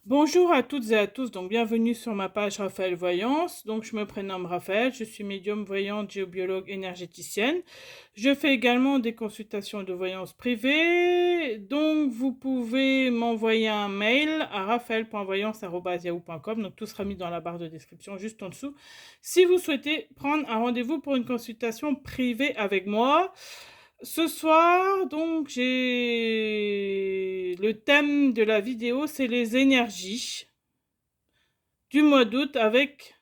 Bonjour à toutes et à tous, donc bienvenue sur ma page Raphaël Voyance. Donc je me prénomme Raphaël, je suis médium voyante, géobiologue, énergéticienne. Je fais également des consultations de voyance privée. Donc vous pouvez m'envoyer un mail à raphaël.voyance@yahoo.com. Donc tout sera mis dans la barre de description juste en dessous. Si vous souhaitez prendre un rendez-vous pour une consultation privée avec moi. Ce soir, donc, j'ai le thème de la vidéo, c'est les énergies du mois d'août avec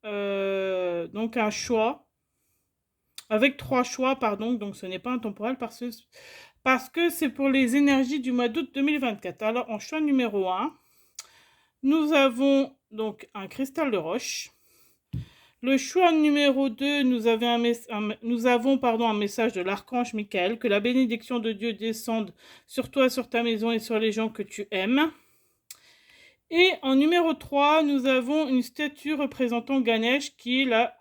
donc un choix, avec 3 choix, pardon, donc ce n'est pas intemporel parce que c'est pour les énergies du mois d'août 2024. Alors, en choix numéro 1, nous avons donc un cristal de roche. Le choix numéro 2, nous avons un message de l'archange Michael, que la bénédiction de Dieu descende sur toi, sur ta maison et sur les gens que tu aimes. Et en numéro 3, nous avons une statue représentant Ganesh, qui est la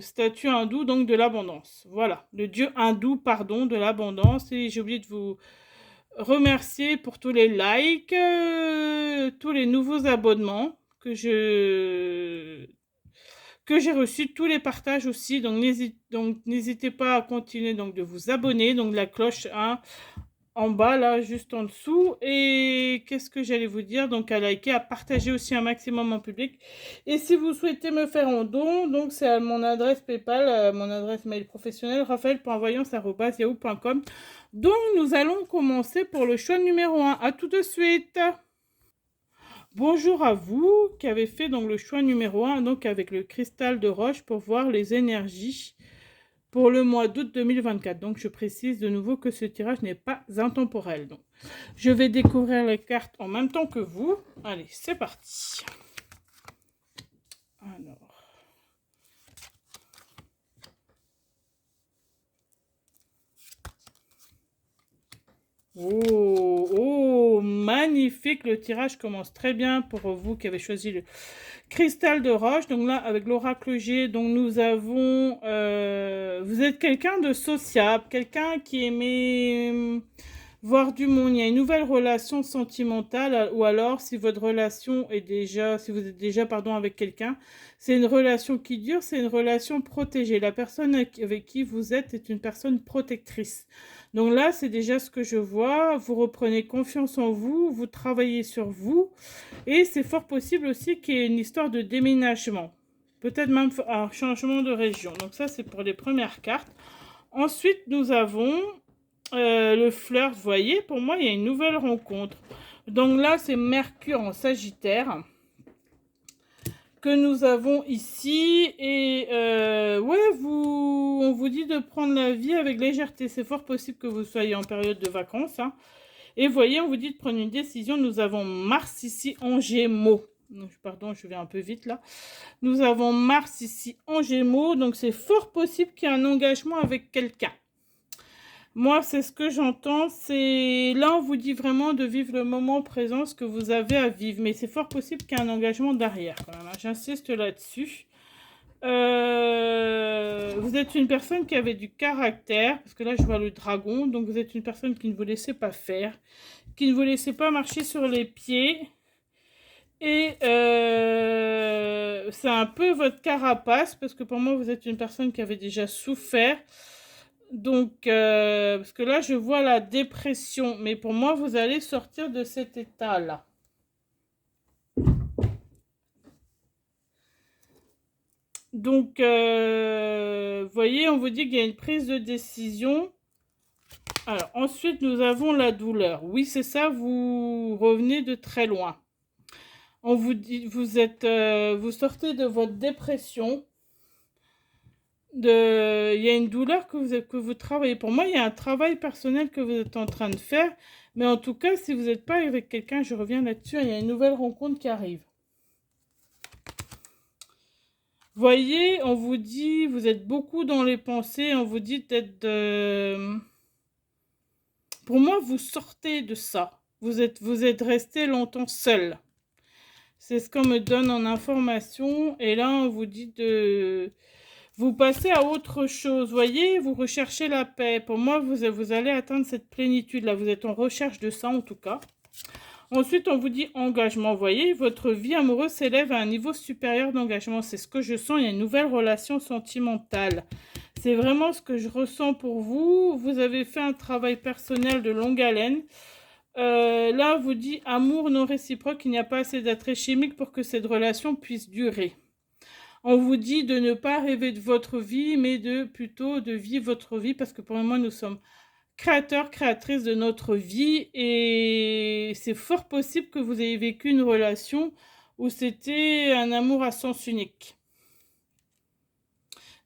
statue hindoue, donc de l'abondance. Voilà, le dieu hindou, pardon, de l'abondance. Et j'ai oublié de vous remercier pour tous les likes, tous les nouveaux abonnements que j'ai reçu, tous les partages aussi, donc n'hésitez pas à continuer donc de vous abonner, donc la cloche en bas là, juste en dessous. Et qu'est-ce que j'allais vous dire, donc à liker, à partager aussi un maximum en public. Et si vous souhaitez me faire un don, donc c'est à mon adresse PayPal, mon adresse mail professionnelle, raphaël.voyance@yahoo.com. Donc nous allons commencer pour le choix numéro 1. À tout de suite. Bonjour à vous qui avez fait donc le choix numéro 1, donc avec le cristal de roche pour voir les énergies pour le mois d'août 2024. Donc je précise de nouveau que ce tirage n'est pas intemporel. Donc je vais découvrir les cartes en même temps que vous. Allez, c'est parti. Alors. Oh, magnifique, le tirage commence très bien pour vous qui avez choisi le cristal de roche. Donc là, avec l'oracle G, donc nous avons, vous êtes quelqu'un de sociable, quelqu'un qui aimait voir du monde. Il y a une nouvelle relation sentimentale, ou alors si votre relation est déjà, si vous êtes déjà, pardon, avec quelqu'un, c'est une relation qui dure, c'est une relation protégée. La personne avec qui vous êtes est une personne protectrice. Donc là, c'est déjà ce que je vois. Vous reprenez confiance en vous, vous travaillez sur vous. Et c'est fort possible aussi qu'il y ait une histoire de déménagement. Peut-être même un changement de région. Donc ça, c'est pour les premières cartes. Ensuite, nous avons le flirt. Vous voyez, pour moi, il y a une nouvelle rencontre. Donc là, c'est Mercure en Sagittaire que nous avons ici. Et ouais, on vous dit de prendre la vie avec légèreté. C'est fort possible que vous soyez en période de vacances. Hein. Et vous voyez, on vous dit de prendre une décision. Nous avons Mars ici en Gémeaux. Pardon, je vais un peu vite là. Nous avons Mars ici en Gémeaux. Donc c'est fort possible qu'il y ait un engagement avec quelqu'un. Moi, c'est ce que j'entends. C'est là, on vous dit vraiment de vivre le moment présent, ce que vous avez à vivre. Mais c'est fort possible qu'il y ait un engagement derrière quand même. Hein. J'insiste là-dessus. Vous êtes une personne qui avait du caractère, parce que là je vois le dragon, donc vous êtes une personne qui ne vous laissait pas faire, qui ne vous laissait pas marcher sur les pieds, et c'est un peu votre carapace, parce que pour moi vous êtes une personne qui avait déjà souffert, donc parce que là je vois la dépression, mais pour moi vous allez sortir de cet état-là. Donc, vous voyez, on vous dit qu'il y a une prise de décision. Alors, ensuite, nous avons la douleur. Oui, c'est ça, vous revenez de très loin. On vous dit, vous sortez de votre dépression. Il y a une douleur que vous travaillez. Pour moi, il y a un travail personnel que vous êtes en train de faire. Mais en tout cas, si vous n'êtes pas avec quelqu'un, je reviens là-dessus, il y a une nouvelle rencontre qui arrive. Voyez, on vous dit, vous êtes beaucoup dans les pensées, on vous dit peut-être Pour moi, vous sortez de ça. Vous êtes resté longtemps seul. C'est ce qu'on me donne en information. Et là, on vous dit de... Vous passez à autre chose. Voyez, vous recherchez la paix. Pour moi, vous allez atteindre cette plénitude-là. Vous êtes en recherche de ça, en tout cas. Ensuite, on vous dit engagement. Vous voyez, votre vie amoureuse s'élève à un niveau supérieur d'engagement. C'est ce que je sens. Il y a une nouvelle relation sentimentale. C'est vraiment ce que je ressens pour vous. Vous avez fait un travail personnel de longue haleine. Là, on vous dit amour non réciproque. Il n'y a pas assez d'attrait chimique pour que cette relation puisse durer. On vous dit de ne pas rêver de votre vie, mais plutôt de vivre votre vie, parce que pour le moment, nous sommes créateurs, créatrices de notre vie, et c'est fort possible que vous ayez vécu une relation où c'était un amour à sens unique.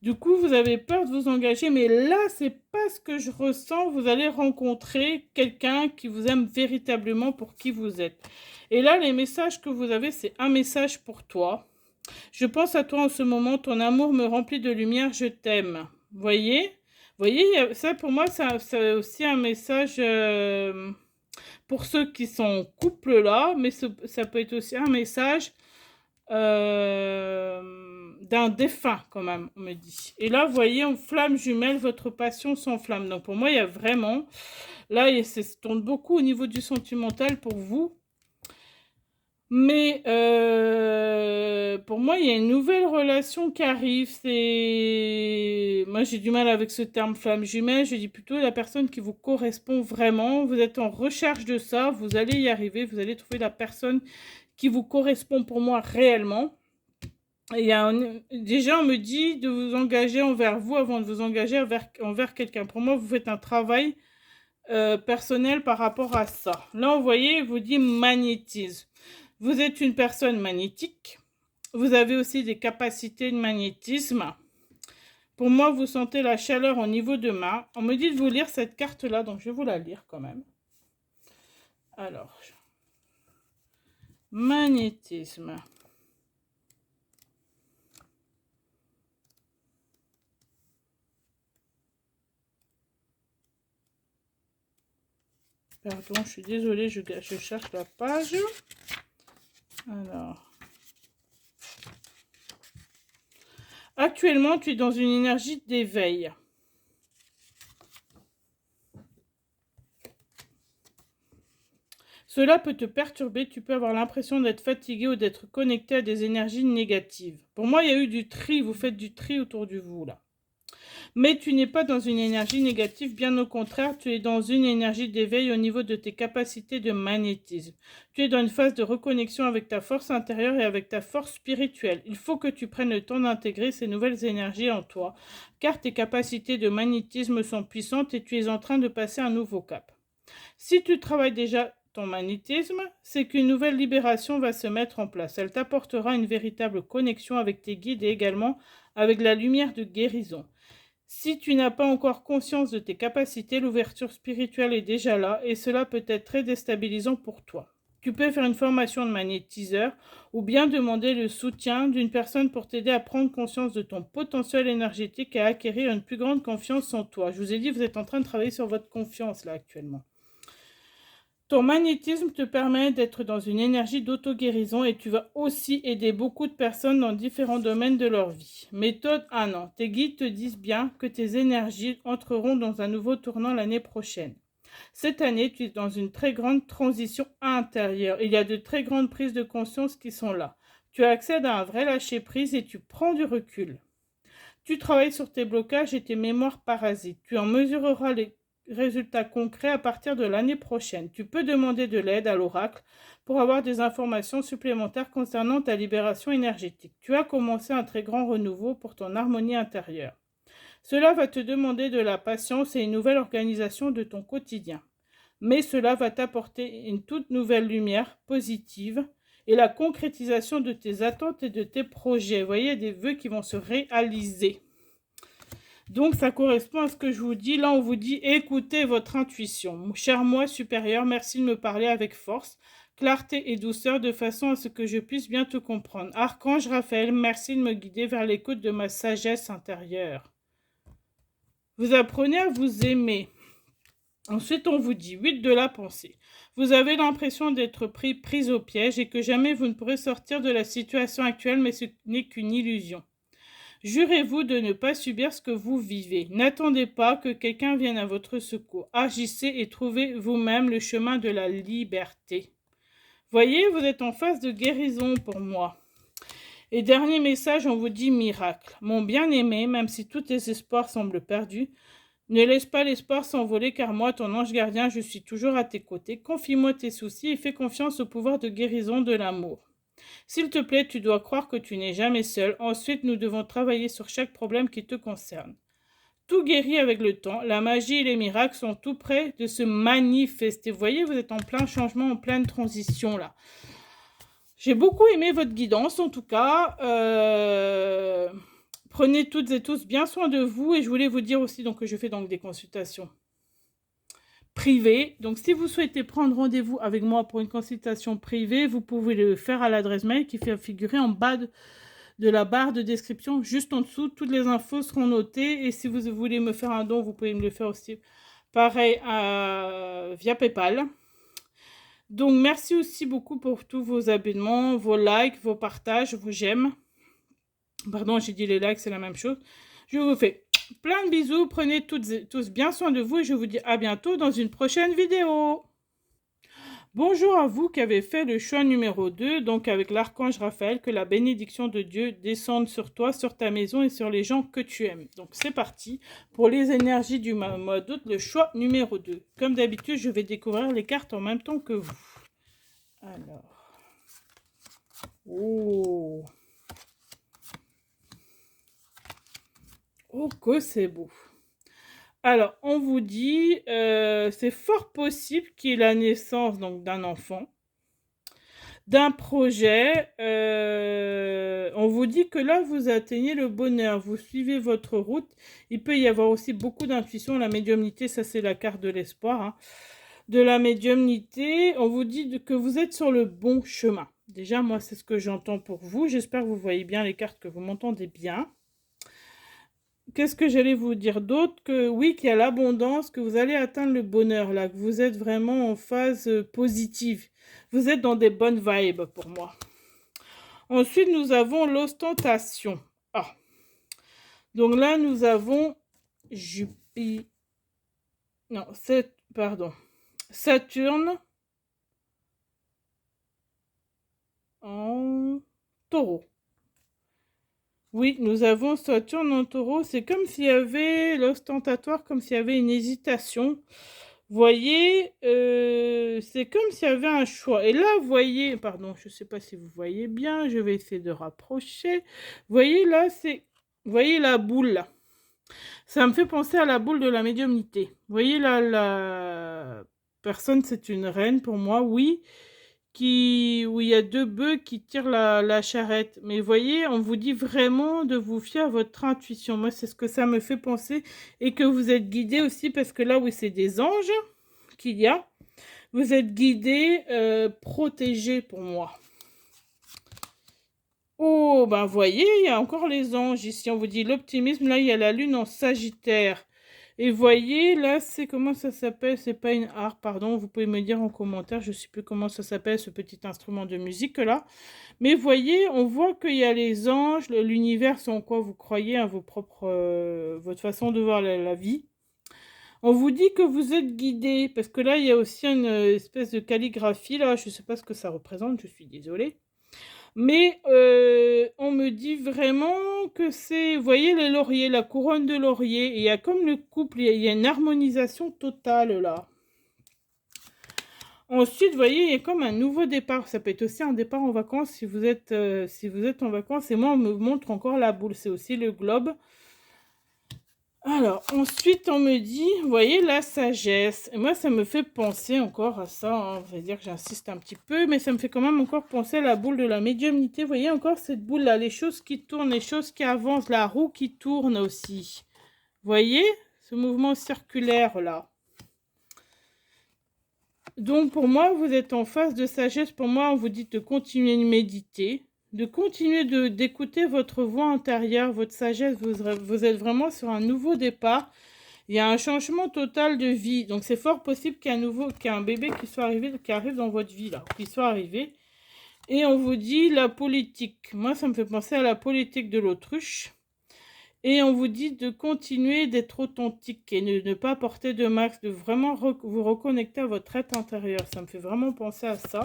Du coup, vous avez peur de vous engager, mais là, c'est pas ce que je ressens. Vous allez rencontrer quelqu'un qui vous aime véritablement pour qui vous êtes. Et là, les messages que vous avez, c'est un message pour toi. Je pense à toi en ce moment, ton amour me remplit de lumière, je t'aime. Voyez, ça pour moi, c'est aussi un message pour ceux qui sont en couple là, mais ça peut être aussi un message d'un défunt quand même, on me dit. Et là, vous voyez, en flamme jumelle, votre passion s'enflamme. Donc pour moi, il y a vraiment, là, ça se tourne beaucoup au niveau du sentimental pour vous. Mais pour moi, il y a une nouvelle relation qui arrive. Moi, j'ai du mal avec ce terme flamme jumelle. Je dis plutôt la personne qui vous correspond vraiment. Vous êtes en recherche de ça. Vous allez y arriver. Vous allez trouver la personne qui vous correspond pour moi réellement. Et déjà, on me dit de vous engager envers vous avant de vous engager envers quelqu'un. Pour moi, vous faites un travail personnel par rapport à ça. Là, vous voyez, il vous dit magnétisme. Vous êtes une personne magnétique. Vous avez aussi des capacités de magnétisme. Pour moi, vous sentez la chaleur au niveau de main. On me dit de vous lire cette carte-là, donc je vais vous la lire quand même. Alors, magnétisme. Pardon, je suis désolée, je cherche la page. Alors. Actuellement, tu es dans une énergie d'éveil. Cela peut te perturber, tu peux avoir l'impression d'être fatigué ou d'être connecté à des énergies négatives. Pour moi, il y a eu du tri, vous faites du tri autour de vous là. Mais tu n'es pas dans une énergie négative, bien au contraire, tu es dans une énergie d'éveil au niveau de tes capacités de magnétisme. Tu es dans une phase de reconnexion avec ta force intérieure et avec ta force spirituelle. Il faut que tu prennes le temps d'intégrer ces nouvelles énergies en toi, car tes capacités de magnétisme sont puissantes et tu es en train de passer un nouveau cap. Si tu travailles déjà ton magnétisme, c'est qu'une nouvelle libération va se mettre en place. Elle t'apportera une véritable connexion avec tes guides et également avec la lumière de guérison. Si tu n'as pas encore conscience de tes capacités, l'ouverture spirituelle est déjà là et cela peut être très déstabilisant pour toi. Tu peux faire une formation de magnétiseur ou bien demander le soutien d'une personne pour t'aider à prendre conscience de ton potentiel énergétique et à acquérir une plus grande confiance en toi. Je vous ai dit, vous êtes en train de travailler sur votre confiance là actuellement. Ton magnétisme te permet d'être dans une énergie d'auto-guérison et tu vas aussi aider beaucoup de personnes dans différents domaines de leur vie. Méthode 1 an. Tes guides te disent bien que tes énergies entreront dans un nouveau tournant l'année prochaine. Cette année, tu es dans une très grande transition intérieure. Il y a de très grandes prises de conscience qui sont là. Tu accèdes à un vrai lâcher-prise et tu prends du recul. Tu travailles sur tes blocages et tes mémoires parasites. Tu en mesureras les résultats concrets à partir de l'année prochaine. Tu peux demander de l'aide à l'oracle pour avoir des informations supplémentaires concernant ta libération énergétique. Tu as commencé un très grand renouveau pour ton harmonie intérieure. Cela va te demander de la patience et une nouvelle organisation de ton quotidien. Mais cela va t'apporter une toute nouvelle lumière positive et la concrétisation de tes attentes et de tes projets. Vous voyez, des vœux qui vont se réaliser. Donc, ça correspond à ce que je vous dis. Là, on vous dit, écoutez votre intuition. Mon cher moi supérieur, merci de me parler avec force, clarté et douceur de façon à ce que je puisse bien te comprendre. Archange Raphaël, merci de me guider vers l'écoute de ma sagesse intérieure. Vous apprenez à vous aimer. Ensuite, on vous dit 8 de la pensée. Vous avez l'impression d'être pris au piège et que jamais vous ne pourrez sortir de la situation actuelle, mais ce n'est qu'une illusion. Jurez-vous de ne pas subir ce que vous vivez. N'attendez pas que quelqu'un vienne à votre secours. Agissez et trouvez vous-même le chemin de la liberté. Voyez, vous êtes en phase de guérison pour moi. Et dernier message, on vous dit miracle. Mon bien-aimé, même si tous tes espoirs semblent perdus, ne laisse pas l'espoir s'envoler, car moi, ton ange gardien, je suis toujours à tes côtés. Confie-moi tes soucis et fais confiance au pouvoir de guérison de l'amour. S'il te plaît, tu dois croire que tu n'es jamais seul. Ensuite, nous devons travailler sur chaque problème qui te concerne. Tout guérit avec le temps. La magie et les miracles sont tout près de se manifester. Vous voyez, vous êtes en plein changement, en pleine transition là. J'ai beaucoup aimé votre guidance en tout cas. Prenez toutes et tous bien soin de vous. Et je voulais vous dire aussi donc, que je fais donc des consultations privées. Donc si vous souhaitez prendre rendez-vous avec moi pour une consultation privée, vous pouvez le faire à l'adresse mail qui fait figurer en bas de la barre de description, juste en dessous. Toutes les infos seront notées. Et si vous voulez me faire un don, vous pouvez me le faire aussi pareil via PayPal. Donc, merci aussi beaucoup pour tous vos abonnements, vos likes, vos partages, vos j'aime. Pardon, j'ai dit les likes, c'est la même chose. Je vous fais plein de bisous. Prenez toutes et tous bien soin de vous et je vous dis à bientôt dans une prochaine vidéo. Bonjour à vous qui avez fait le choix numéro 2, donc avec l'archange Raphaël, que la bénédiction de Dieu descende sur toi, sur ta maison et sur les gens que tu aimes. Donc c'est parti pour les énergies du mois d'août, le choix numéro 2. Comme d'habitude, je vais découvrir les cartes en même temps que vous. Alors. Oh. Oh, que c'est beau. Alors, on vous dit, c'est fort possible qu'il y ait la naissance donc d'un enfant, d'un projet. On vous dit que là, vous atteignez le bonheur, vous suivez votre route. Il peut y avoir aussi beaucoup d'intuition. La médiumnité, ça c'est la carte de l'espoir. Hein. De la médiumnité, on vous dit que vous êtes sur le bon chemin. Déjà, moi, c'est ce que j'entends pour vous. J'espère que vous voyez bien les cartes, que vous m'entendez bien. Qu'est-ce que j'allais vous dire d'autre? Que oui, qu'il y a l'abondance, que vous allez atteindre le bonheur, là, que vous êtes vraiment en phase positive. Vous êtes dans des bonnes vibes pour moi. Ensuite, nous avons l'ostentation. Ah. Donc là, nous avons Jupiter. Non, pardon. Saturne en taureau. Oui, nous avons Saturne en taureau. C'est comme s'il y avait l'ostentatoire, comme s'il y avait une hésitation. Vous voyez, c'est comme s'il y avait un choix. Et là, vous voyez, pardon, je ne sais pas si vous voyez bien, je vais essayer de rapprocher. Vous voyez, là, vous voyez la boule, là. Ça me fait penser à la boule de la médiumnité. Vous voyez, là, la personne, c'est une reine pour moi, oui. Où il y a deux bœufs qui tirent la charrette. Mais vous voyez, on vous dit vraiment de vous fier à votre intuition. Moi, c'est ce que ça me fait penser. Et que vous êtes guidé aussi, parce que là, oui, c'est des anges qu'il y a. Vous êtes guidé, protégé pour moi. Oh, ben, vous voyez, il y a encore les anges ici. On vous dit l'optimisme. Là, il y a la lune en Sagittaire. Et voyez, là, c'est comment ça s'appelle? C'est pas une harpe, pardon. Vous pouvez me dire en commentaire. Je ne sais plus comment ça s'appelle, ce petit instrument de musique là. Mais voyez, on voit qu'il y a les anges, l'univers, en quoi vous croyez, à vos propres, votre façon de voir la vie. On vous dit que vous êtes guidé. Parce que là, il y a aussi une espèce de calligraphie là. Je ne sais pas ce que ça représente. Je suis désolée. Mais on me dit vraiment que c'est, vous voyez les lauriers, la couronne de laurier, et il y a comme le couple, il y a une harmonisation totale là. Ensuite, vous voyez, il y a comme un nouveau départ. Ça peut être aussi un départ en vacances si vous êtes en vacances. Et moi, on me montre encore la boule, c'est aussi le globe. Alors, ensuite, on me dit, vous voyez, la sagesse. Et moi, ça me fait penser encore à ça. Hein. On va dire que j'insiste un petit peu, mais ça me fait quand même encore penser à la boule de la médiumnité. Vous voyez encore cette boule-là, les choses qui tournent, les choses qui avancent, la roue qui tourne aussi. Vous voyez, ce mouvement circulaire-là. Donc, pour moi, vous êtes en phase de sagesse. Pour moi, on vous dit de continuer de méditer. De continuer d'écouter votre voix intérieure, votre sagesse, vous êtes vraiment sur un nouveau départ. Il y a un changement total de vie. Donc, c'est fort possible qu'il y ait un bébé qui soit arrivé, qui arrive dans votre vie, là, qui soit arrivé. Et on vous dit la politique. Moi, ça me fait penser à la politique de l'autruche. Et on vous dit de continuer d'être authentique et ne pas porter de masque, de vraiment vous reconnecter à votre être intérieur. Ça me fait vraiment penser à ça.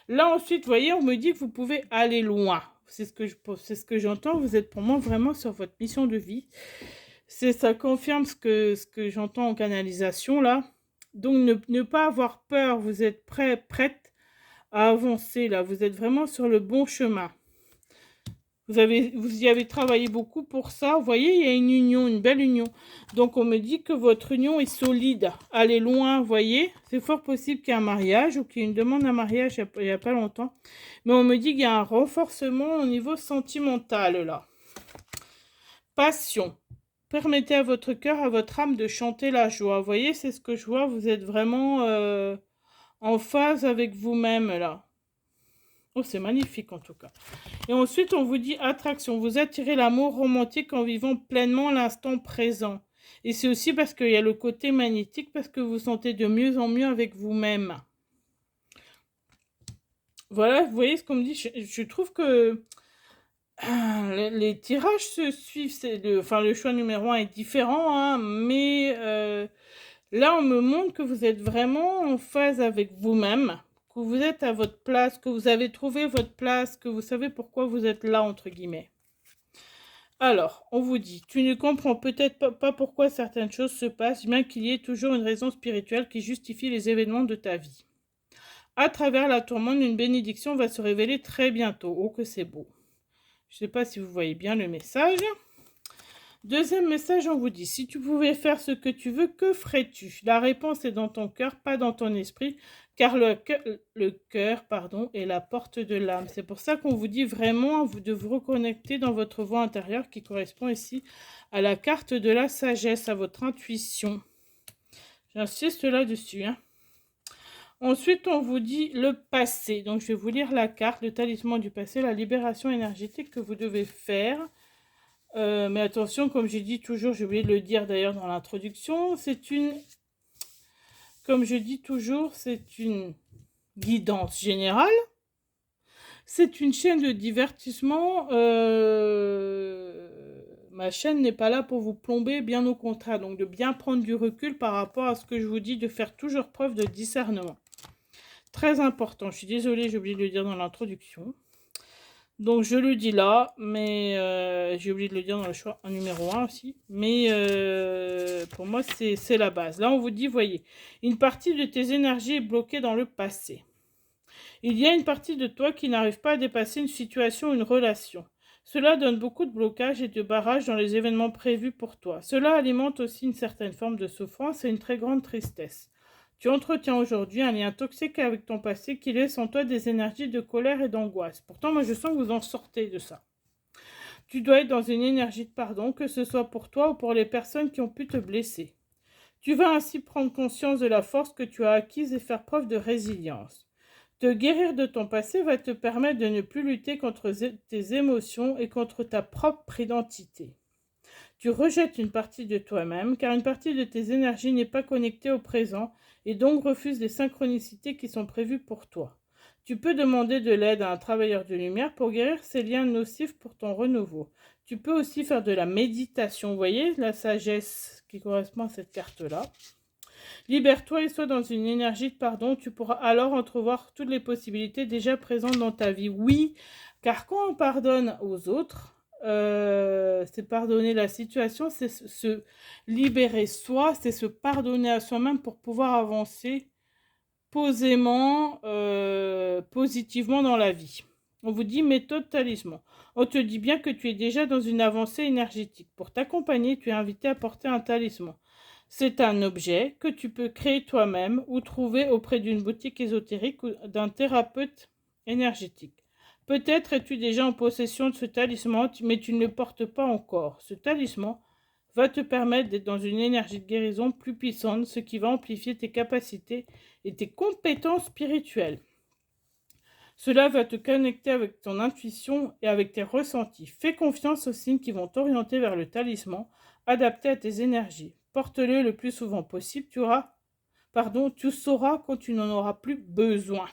Là, ensuite, vous voyez, on me dit que vous pouvez aller loin. C'est ce que j'entends. Vous êtes pour moi vraiment sur votre mission de vie. Ça confirme ce que j'entends en canalisation, là. Donc, ne pas avoir peur. Vous êtes prête à avancer, là. Vous êtes vraiment sur le bon chemin. Vous y avez travaillé beaucoup pour ça. Vous voyez, il y a une union, une belle union. Donc, on me dit que votre union est solide. Allez loin, vous voyez. C'est fort possible qu'il y ait un mariage ou qu'il y ait une demande d'un mariage il n'y a pas longtemps. Mais on me dit qu'il y a un renforcement au niveau sentimental, là. Passion. Permettez à votre cœur, à votre âme de chanter la joie. Vous voyez, c'est ce que je vois. Vous êtes vraiment en phase avec vous-même, là. Oh, c'est magnifique en tout cas. Et ensuite, on vous dit attraction. Vous attirez l'amour romantique en vivant pleinement l'instant présent. Et c'est aussi parce qu'il y a le côté magnétique, parce que vous vous sentez de mieux en mieux avec vous-même. Voilà, vous voyez ce qu'on me dit. Je trouve que les tirages se suivent. Le choix numéro 1 est différent, hein, mais là, on me montre que vous êtes vraiment en phase avec vous-même, que vous êtes à votre place, que vous avez trouvé votre place, que vous savez pourquoi vous êtes là, entre guillemets. Alors, on vous dit, tu ne comprends peut-être pas pourquoi certaines choses se passent, bien qu'il y ait toujours une raison spirituelle qui justifie les événements de ta vie. À travers la tourmente, une bénédiction va se révéler très bientôt. Oh, que c'est beau. Je ne sais pas si vous voyez bien le message. Deuxième message, on vous dit, si tu pouvais faire ce que tu veux, que ferais-tu? La réponse est dans ton cœur, pas dans ton esprit, car le cœur, est la porte de l'âme. C'est pour ça qu'on vous dit vraiment de vous reconnecter dans votre voix intérieure qui correspond ici à la carte de la sagesse, à votre intuition. J'insiste là-dessus, hein. Ensuite, on vous dit le passé. Donc, je vais vous lire la carte, le talisman du passé, la libération énergétique que vous devez faire. Mais attention, comme j'ai dit toujours, j'ai oublié de le dire d'ailleurs dans l'introduction, comme je dis toujours, c'est une guidance générale. C'est une chaîne de divertissement. Ma chaîne n'est pas là pour vous plomber, bien au contraire. Donc de bien prendre du recul par rapport à ce que je vous dis, de faire toujours preuve de discernement. Très important. Je suis désolée, j'ai oublié de le dire dans l'introduction. Donc, je le dis là, mais j'ai oublié de le dire dans le choix numéro 1 aussi. Mais pour moi, c'est la base. Là, on vous dit, voyez, une partie de tes énergies est bloquée dans le passé. Il y a une partie de toi qui n'arrive pas à dépasser une situation ou une relation. Cela donne beaucoup de blocages et de barrages dans les événements prévus pour toi. Cela alimente aussi une certaine forme de souffrance et une très grande tristesse. Tu entretiens aujourd'hui un lien toxique avec ton passé qui laisse en toi des énergies de colère et d'angoisse. Pourtant, moi, je sens que vous en sortez de ça. Tu dois être dans une énergie de pardon, que ce soit pour toi ou pour les personnes qui ont pu te blesser. Tu vas ainsi prendre conscience de la force que tu as acquise et faire preuve de résilience. Te guérir de ton passé va te permettre de ne plus lutter contre tes émotions et contre ta propre identité. Tu rejettes une partie de toi-même, car une partie de tes énergies n'est pas connectée au présent et donc refuse les synchronicités qui sont prévues pour toi. Tu peux demander de l'aide à un travailleur de lumière pour guérir ces liens nocifs pour ton renouveau. Tu peux aussi faire de la méditation. Vous voyez la sagesse qui correspond à cette carte-là. Libère-toi et sois dans une énergie de pardon. Tu pourras alors entrevoir toutes les possibilités déjà présentes dans ta vie. Oui, car quand on pardonne aux autres, c'est pardonner la situation, c'est se libérer soi, c'est se pardonner à soi-même pour pouvoir avancer posément, positivement dans la vie. On vous dit méthode talisman. On te dit bien que tu es déjà dans une avancée énergétique. Pour t'accompagner, tu es invité à porter un talisman. C'est un objet que tu peux créer toi-même ou trouver auprès d'une boutique ésotérique ou d'un thérapeute énergétique. Peut-être es-tu déjà en possession de ce talisman, mais tu ne le portes pas encore. Ce talisman va te permettre d'être dans une énergie de guérison plus puissante, ce qui va amplifier tes capacités et tes compétences spirituelles. Cela va te connecter avec ton intuition et avec tes ressentis. Fais confiance aux signes qui vont t'orienter vers le talisman, adapté à tes énergies. Porte-le le plus souvent possible, tu sauras quand tu n'en auras plus besoin.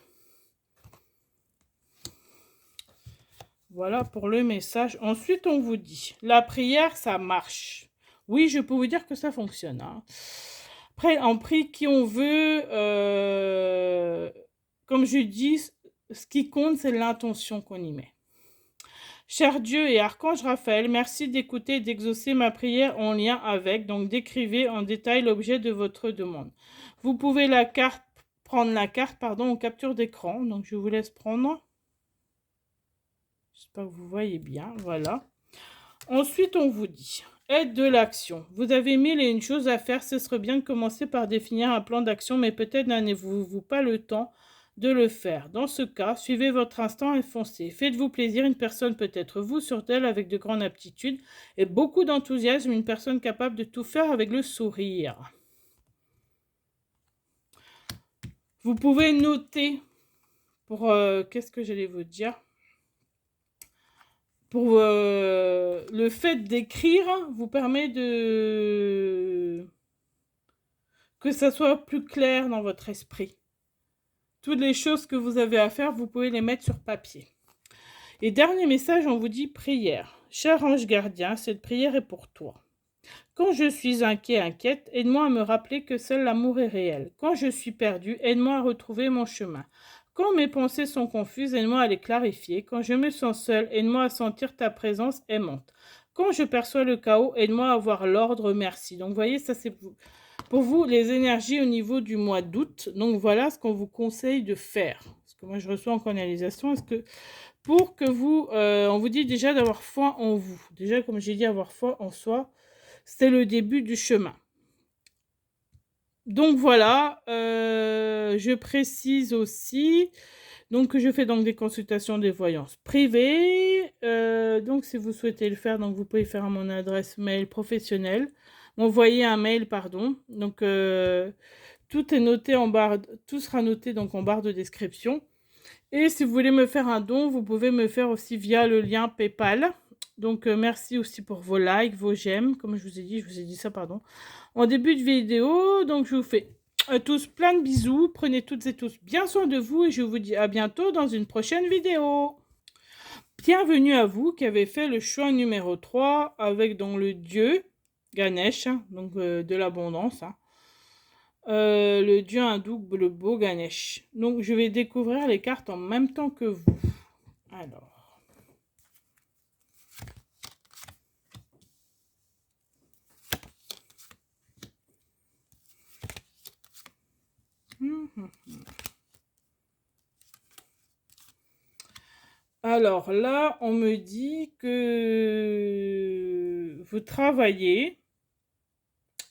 Voilà pour le message. Ensuite, on vous dit, la prière, ça marche. Oui, je peux vous dire que ça fonctionne. Hein. Après, on prie qui on veut. Comme je dis, ce qui compte, c'est l'intention qu'on y met. Cher Dieu et Archange Raphaël, merci d'écouter et d'exaucer ma prière en lien avec. Donc, décrivez en détail l'objet de votre demande. Vous pouvez prendre la carte en capture d'écran. Donc, je vous laisse prendre. J'espère que vous voyez bien. Voilà. Ensuite, on vous dit, aide de l'action. Vous avez 1001 choses à faire. Ce serait bien de commencer par définir un plan d'action, mais peut-être n'avez-vous pas le temps de le faire. Dans ce cas, suivez votre instinct et foncez. Faites-vous plaisir, une personne peut être vous sur elle avec de grandes aptitudes et beaucoup d'enthousiasme, une personne capable de tout faire avec le sourire. Vous pouvez noter pour qu'est-ce que j'allais vous dire? Pour le fait d'écrire vous permet que ça soit plus clair dans votre esprit. Toutes les choses que vous avez à faire, vous pouvez les mettre sur papier. Et dernier message, on vous dit prière. Cher ange gardien, cette prière est pour toi. Quand je suis inquiète, aide-moi à me rappeler que seul l'amour est réel. Quand je suis perdu, aide-moi à retrouver mon chemin. Quand mes pensées sont confuses, aide-moi à les clarifier. Quand je me sens seule, aide-moi à sentir ta présence aimante. Quand je perçois le chaos, aide-moi à voir l'ordre, merci. Donc, vous voyez, ça c'est pour vous les énergies au niveau du mois d'août. Donc, voilà ce qu'on vous conseille de faire. Parce que moi, je reçois en canalisation. Pour que vous, on vous dit déjà d'avoir foi en vous. Déjà, comme j'ai dit, avoir foi en soi, c'est le début du chemin. Donc voilà, je précise aussi donc, que je fais donc des consultations, des voyances privées. Donc si vous souhaitez le faire, donc vous pouvez faire à mon adresse mail professionnelle. M'envoyer un mail, pardon. Donc tout est noté en barre, tout sera noté donc en barre de description. Et si vous voulez me faire un don, vous pouvez me faire aussi via le lien PayPal. Donc merci aussi pour vos likes, vos j'aime, comme je vous ai dit ça, pardon, en début de vidéo. Donc je vous fais à tous plein de bisous, prenez toutes et tous bien soin de vous et je vous dis à bientôt dans une prochaine vidéo. Bienvenue à vous qui avez fait le choix numéro 3 avec donc le dieu Ganesh, donc de l'abondance. Le dieu hindou, le beau Ganesh. Donc je vais découvrir les cartes en même temps que vous. Alors. Alors là, on me dit que vous travaillez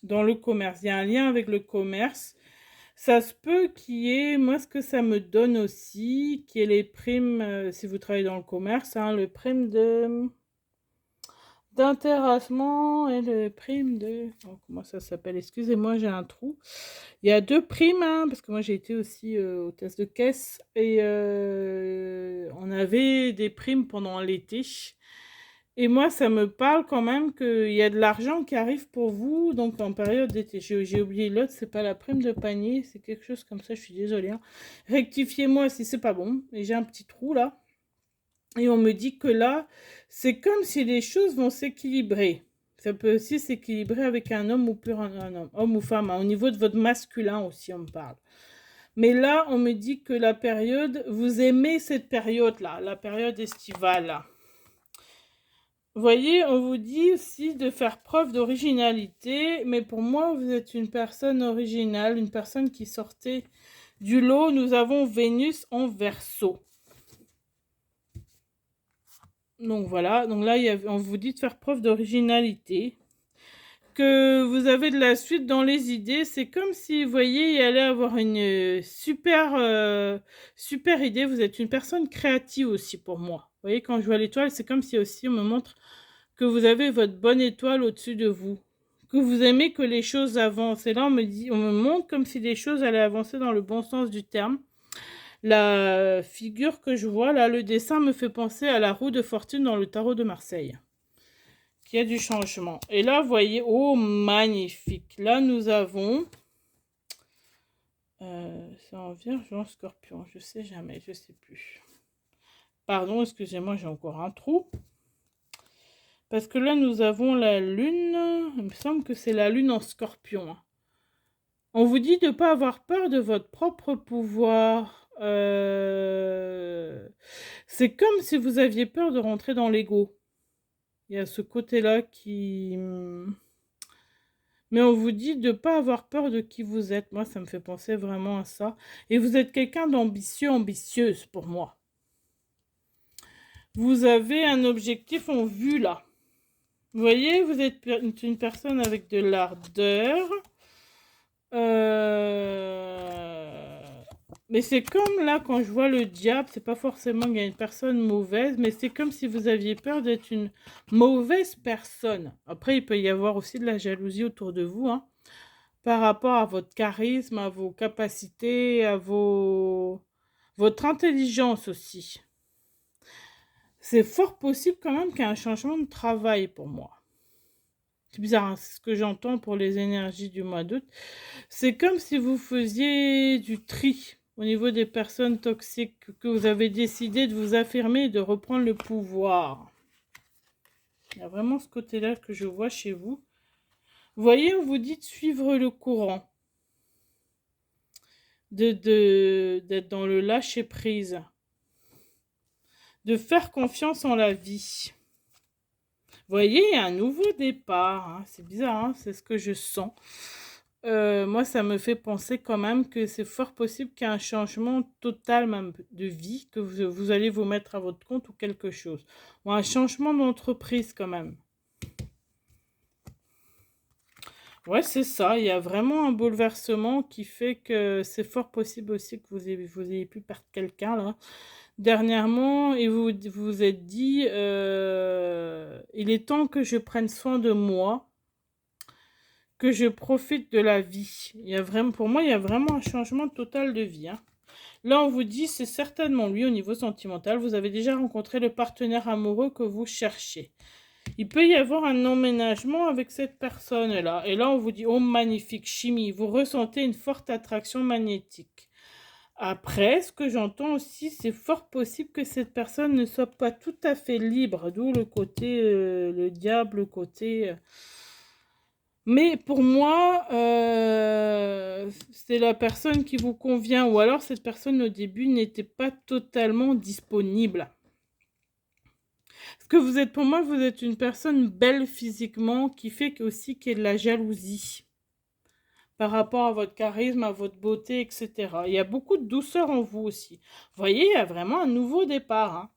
dans le commerce. Il y a un lien avec le commerce. Ça se peut qu'il y ait, moi ce que ça me donne aussi, qu'il y ait les primes, si vous travaillez dans le commerce, hein, le prime d'intéressement et le prime de... Oh, comment ça s'appelle? Excusez-moi, j'ai un trou. Il y a 2 primes, hein, parce que moi j'ai été aussi au test de caisse et on avait des primes pendant l'été. Et moi, ça me parle quand même qu'il y a de l'argent qui arrive pour vous, donc en période d'été. J'ai oublié l'autre, c'est pas la prime de panier, c'est quelque chose comme ça, je suis désolée. Hein. Rectifiez-moi si c'est pas bon. Et j'ai un petit trou là. Et on me dit que là, c'est comme si les choses vont s'équilibrer. Ça peut aussi s'équilibrer avec un homme ou plus un homme, homme ou femme. Hein. Au niveau de votre masculin aussi, on me parle. Mais là, on me dit que la période, vous aimez cette période-là, la période estivale. Là. Vous voyez, on vous dit aussi de faire preuve d'originalité, mais pour moi, vous êtes une personne originale, une personne qui sortait du lot. Nous avons Vénus en Verseau. Donc voilà, donc là, on vous dit de faire preuve d'originalité, que vous avez de la suite dans les idées. C'est comme si, vous voyez, il allait avoir une super idée. Vous êtes une personne créative aussi pour moi. Vous voyez, quand je vois l'étoile, c'est comme si aussi on me montre que vous avez votre bonne étoile au-dessus de vous, que vous aimez que les choses avancent. Et là, on me montre comme si les choses allaient avancer dans le bon sens du terme. La figure que je vois, là, le dessin me fait penser à la roue de fortune dans le tarot de Marseille. Qui a du changement. Et là, vous voyez, oh, magnifique. Là, nous avons... c'est en Vierge ou en Scorpion, je sais jamais, je sais plus. Pardon, excusez-moi, j'ai encore un trou. Parce que là, nous avons la lune. Il me semble que c'est la lune en Scorpion. On vous dit de ne pas avoir peur de votre propre pouvoir. C'est comme si vous aviez peur de rentrer dans l'ego. Il y a ce côté-là qui... Mais on vous dit de ne pas avoir peur de qui vous êtes. Moi, ça me fait penser vraiment à ça. Et vous êtes quelqu'un d'ambitieux, ambitieuse pour moi. Vous avez un objectif en vue là. Vous voyez, vous êtes une personne avec de l'ardeur. Mais c'est comme là, quand je vois le diable, c'est pas forcément qu'il y a une personne mauvaise, mais c'est comme si vous aviez peur d'être une mauvaise personne. Après, il peut y avoir aussi de la jalousie autour de vous, hein, par rapport à votre charisme, à vos capacités, à votre intelligence aussi. C'est fort possible quand même qu'il y ait un changement de travail pour moi. C'est bizarre, hein, c'est ce que j'entends pour les énergies du mois d'août. C'est comme si vous faisiez du tri au niveau des personnes toxiques, que vous avez décidé de vous affirmer et de reprendre le pouvoir. Il y a vraiment ce côté-là que je vois chez vous. Vous voyez, on vous dit de suivre le courant, d'être dans le lâcher-prise, de faire confiance en la vie. Vous voyez, il y a un nouveau départ, hein. C'est bizarre, hein, c'est ce que je sens. Moi, ça me fait penser quand même que c'est fort possible qu'il y ait un changement total même de vie, que vous allez vous mettre à votre compte ou quelque chose. Ou un changement d'entreprise quand même. Ouais, c'est ça. Il y a vraiment un bouleversement qui fait que c'est fort possible aussi que vous ayez pu perdre quelqu'un là dernièrement et vous vous êtes dit il est temps que je prenne soin de moi, que je profite de la vie. Il y a vraiment, pour moi, il y a vraiment un changement total de vie, hein. Là, on vous dit, c'est certainement lui au niveau sentimental. Vous avez déjà rencontré le partenaire amoureux que vous cherchez. Il peut y avoir un emménagement avec cette personne-là. Et là, on vous dit, oh magnifique, chimie, vous ressentez une forte attraction magnétique. Après, ce que j'entends aussi, c'est fort possible que cette personne ne soit pas tout à fait libre, d'où le côté, le diable, le côté... Mais pour moi, c'est la personne qui vous convient, ou alors cette personne au début n'était pas totalement disponible. Parce que vous êtes, pour moi, vous êtes une personne belle physiquement, qui fait aussi qu'il y ait de la jalousie par rapport à votre charisme, à votre beauté, etc. Il y a beaucoup de douceur en vous aussi. Vous voyez, il y a vraiment un nouveau départ, hein.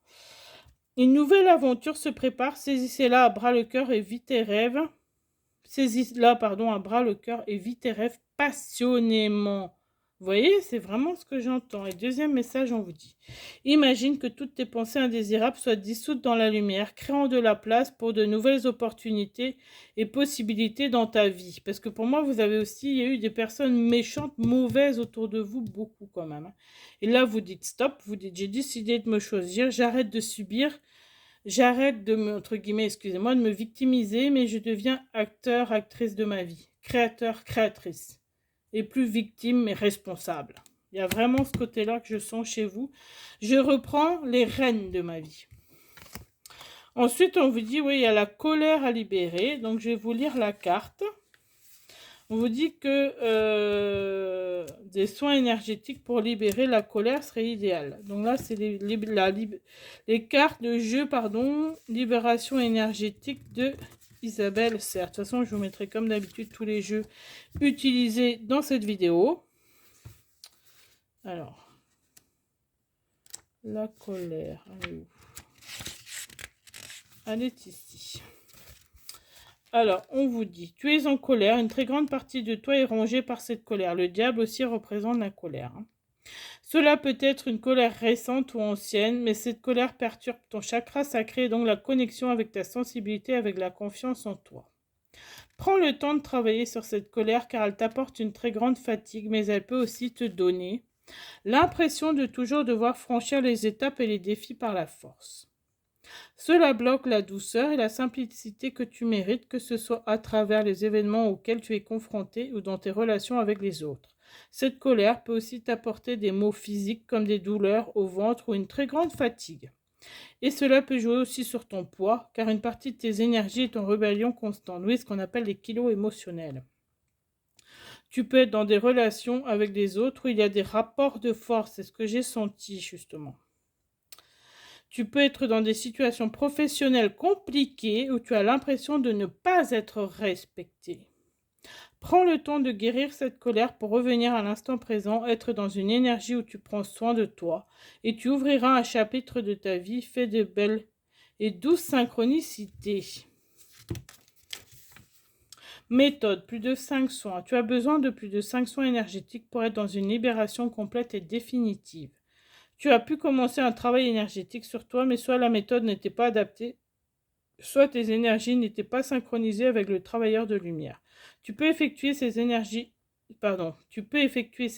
Une nouvelle aventure se prépare, saisissez-la à bras le cœur et vite tes rêves. Saisis-la, pardon, à bras le cœur et vis tes rêves passionnément. Vous voyez, c'est vraiment ce que j'entends. Et deuxième message, on vous dit, imagine que toutes tes pensées indésirables soient dissoutes dans la lumière, créant de la place pour de nouvelles opportunités et possibilités dans ta vie. Parce que pour moi, vous avez aussi, il y a eu des personnes méchantes, mauvaises autour de vous, beaucoup quand même. Et là, vous dites stop, vous dites, j'ai décidé de me choisir, j'arrête de subir. J'arrête de me, entre guillemets, excusez-moi, de me victimiser, mais je deviens acteur, actrice de ma vie, créateur, créatrice, et plus victime, mais responsable. Il y a vraiment ce côté-là que je sens chez vous. Je reprends les rênes de ma vie. Ensuite, on vous dit, oui, il y a la colère à libérer. Donc, je vais vous lire la carte. On vous dit que des soins énergétiques pour libérer la colère serait idéal. Donc là, c'est les cartes de jeu, pardon, libération énergétique de Isabelle Serre. De toute façon, je vous mettrai comme d'habitude tous les jeux utilisés dans cette vidéo. Alors, la colère, elle est où? Elle est ici. Alors, on vous dit, tu es en colère, une très grande partie de toi est rongée par cette colère. Le diable aussi représente la colère, hein. Cela peut être une colère récente ou ancienne, mais cette colère perturbe ton chakra sacré et donc la connexion avec ta sensibilité, avec la confiance en toi. Prends le temps de travailler sur cette colère car elle t'apporte une très grande fatigue, mais elle peut aussi te donner l'impression de toujours devoir franchir les étapes et les défis par la force. Cela bloque la douceur et la simplicité que tu mérites, que ce soit à travers les événements auxquels tu es confronté ou dans tes relations avec les autres. Cette colère peut aussi t'apporter des maux physiques comme des douleurs au ventre ou une très grande fatigue. Et cela peut jouer aussi sur ton poids, car une partie de tes énergies est en rébellion constante. Oui, ce qu'on appelle les kilos émotionnels. Tu peux être dans des relations avec des autres où il y a des rapports de force, c'est ce que j'ai senti justement. Tu peux être dans des situations professionnelles compliquées où tu as l'impression de ne pas être respecté. Prends le temps de guérir cette colère pour revenir à l'instant présent, être dans une énergie où tu prends soin de toi et tu ouvriras un chapitre de ta vie fait de belles et douces synchronicités. Méthode, plus de 5 soins. Tu as besoin de plus de 5 soins énergétiques pour être dans une libération complète et définitive. Tu as pu commencer un travail énergétique sur toi, mais soit la méthode n'était pas adaptée, soit tes énergies n'étaient pas synchronisées avec le travailleur de lumière. Tu peux effectuer ces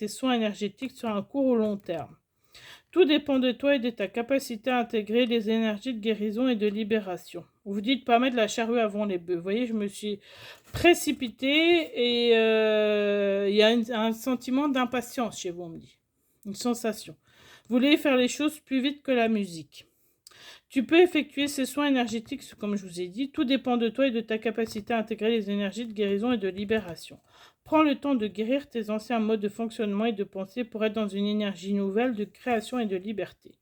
soins énergétiques sur un court ou long terme. Tout dépend de toi et de ta capacité à intégrer les énergies de guérison et de libération. Vous dites pas mettre la charrue avant les bœufs. Vous voyez, je me suis précipitée et il y a un sentiment d'impatience chez vous, on me dit. Une sensation. Vous voulez faire les choses plus vite que la musique. Tu peux effectuer ces soins énergétiques, comme je vous ai dit. Tout dépend de toi et de ta capacité à intégrer les énergies de guérison et de libération. Prends le temps de guérir tes anciens modes de fonctionnement et de pensée pour être dans une énergie nouvelle de création et de liberté.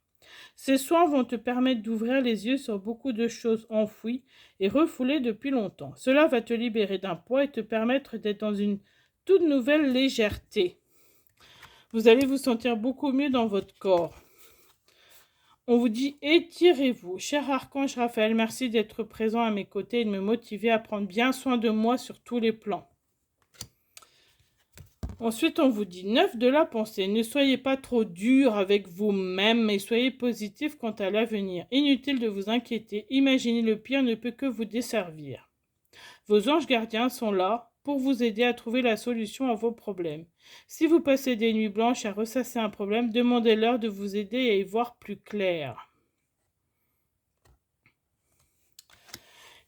Ces soins vont te permettre d'ouvrir les yeux sur beaucoup de choses enfouies et refoulées depuis longtemps. Cela va te libérer d'un poids et te permettre d'être dans une toute nouvelle légèreté. Vous allez vous sentir beaucoup mieux dans votre corps. On vous dit étirez-vous. Cher Archange Raphaël, merci d'être présent à mes côtés et de me motiver à prendre bien soin de moi sur tous les plans. Ensuite, on vous dit 9 de la pensée. Ne soyez pas trop dur avec vous-même, mais soyez positif quant à l'avenir. Inutile de vous inquiéter. Imaginez le pire ne peut que vous desservir. Vos anges gardiens sont là pour vous aider à trouver la solution à vos problèmes. Si vous passez des nuits blanches à ressasser un problème, demandez-leur de vous aider à y voir plus clair.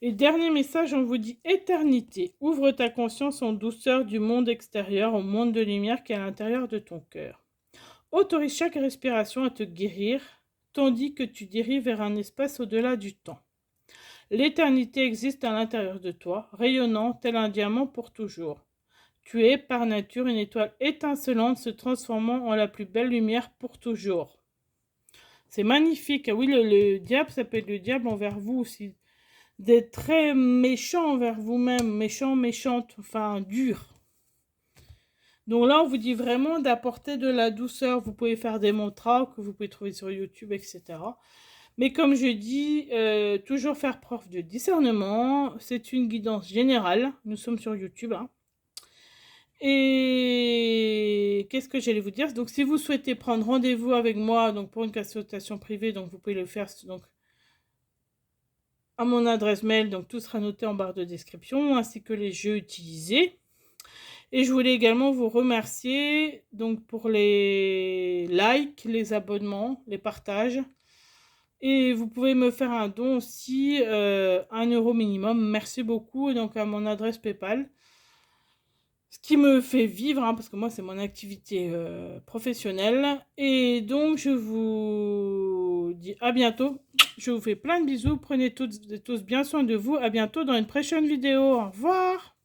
Et dernier message, on vous dit éternité. Ouvre ta conscience en douceur du monde extérieur au monde de lumière qui est à l'intérieur de ton cœur. Autorise chaque respiration à te guérir, tandis que tu dérives vers un espace au-delà du temps. L'éternité existe à l'intérieur de toi, rayonnant tel un diamant pour toujours. Tu es par nature une étoile étincelante se transformant en la plus belle lumière pour toujours. C'est magnifique. Oui, le diable, ça peut être le diable envers vous aussi. D'être très méchant envers vous-même, méchante, enfin dur. Donc là, on vous dit vraiment d'apporter de la douceur. Vous pouvez faire des mantras que vous pouvez trouver sur YouTube, etc. Mais comme je dis, toujours faire preuve de discernement. C'est une guidance générale. Nous sommes sur YouTube. Hein. Et qu'est-ce que j'allais vous dire? Donc, si vous souhaitez prendre rendez-vous avec moi donc pour une consultation privée, donc vous pouvez le faire donc, à mon adresse mail. Donc, tout sera noté en barre de description, ainsi que les jeux utilisés. Et je voulais également vous remercier donc, pour les likes, les abonnements, les partages. Et vous pouvez me faire un don aussi, 1 € minimum. Merci beaucoup donc à mon adresse PayPal. Ce qui me fait vivre, hein, parce que moi c'est mon activité professionnelle. Et donc je vous dis à bientôt. Je vous fais plein de bisous. Prenez tous bien soin de vous. À bientôt dans une prochaine vidéo. Au revoir.